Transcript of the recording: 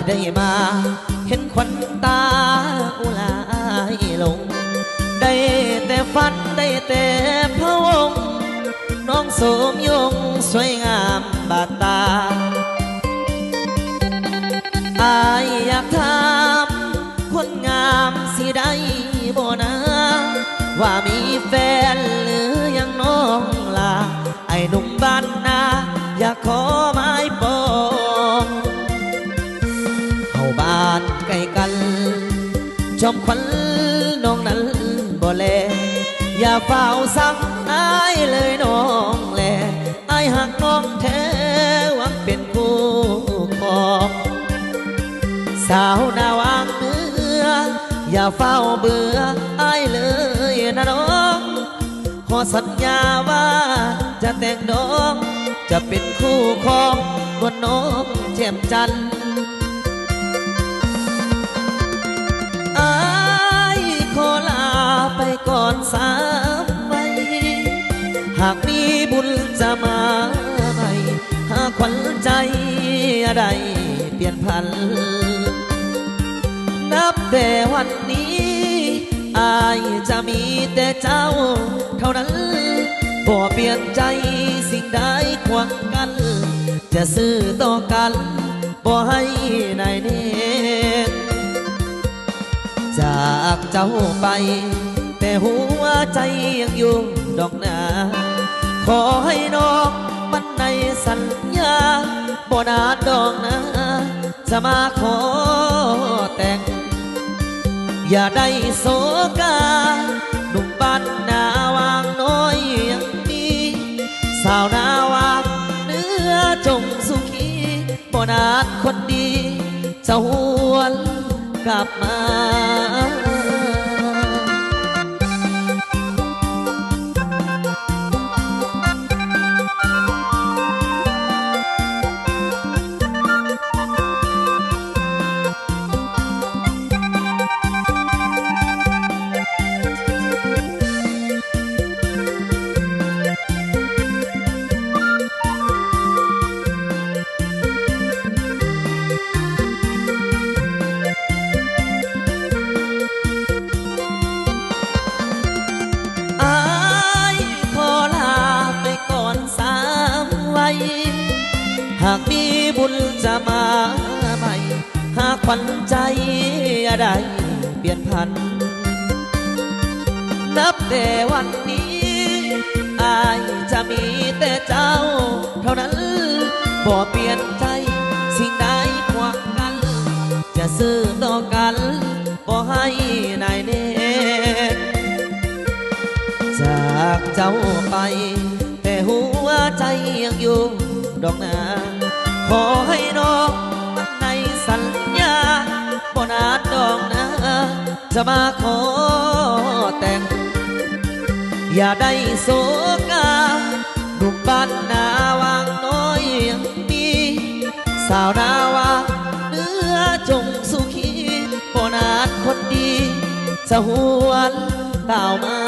ได้มาเห็นควันตาอุลายลงได้แต่ฝันได้แต่พะวงน้องโสมยงสวยงามบาดตาอายอยากถามคนงามสิได้บ่นะว่ามีแฟนหรือยังน้องลาไอ้หนุ่มบ้านนาอยากขอไม้ปองเข้าบ้านใกล้กันชมควันน้องนั้นบ่แลอย่าเฝ้าสั่งอายเลยน้องแลอายหักน้องแท้หวังเป็นคู่ครองสาวหน้าวางเนื้ออย่าเฝ้าเบื่ออายเลยนะน้องขอสัญญาว่าจะแต่งดองจะเป็นคู่ครองบนน้องแจ่มจันทร์อายขอลาไปก่อน3 วันหากมีบุญจะมาใหม่หากขวัญใจอะไรเปลี่ยนพันนับแต่วันนี้อายจะมีแต่เจ้าเท่านั้นบ่เปลี่ยนใจสิ่งใดขวางกันจะซื่อต่อกันบ่ให้นายเนตจากเจ้าไปแต่หัวใจยังอยู่ดอกนาขอให้น้องมันในสัญญาบ่นานดอกนะจะมาขอแต่งอย่าได้โศกาหนุ่มบ้านนาวางน้อยยังมีสาวนาวางเนื้อจงสุขีบ่นานคนดีจะหวนกลับมาหากมีบุญจะมาใหม่หากขวัญใจอะไรเปลี่ยนพันนับแต่วันนี้อายจะมีแต่เจ้าเท่านั้นบ่เปลี่ยนใจสิ่งใดขวางกันจะซื่อต่อกันบ่ให้นายเนตจากเจ้าไปแต่หัวใจยังอยู่ดอกนาขอให้น้องมันในสัญญาบ่นานดอกนะจะมาขอแต่งอย่าได้โศกาหนุ่มบ้านนาวางน้อยยังมีสาวนาวางเนื้อจงสุขีบ่นานคนดีจะหวนเต่ามา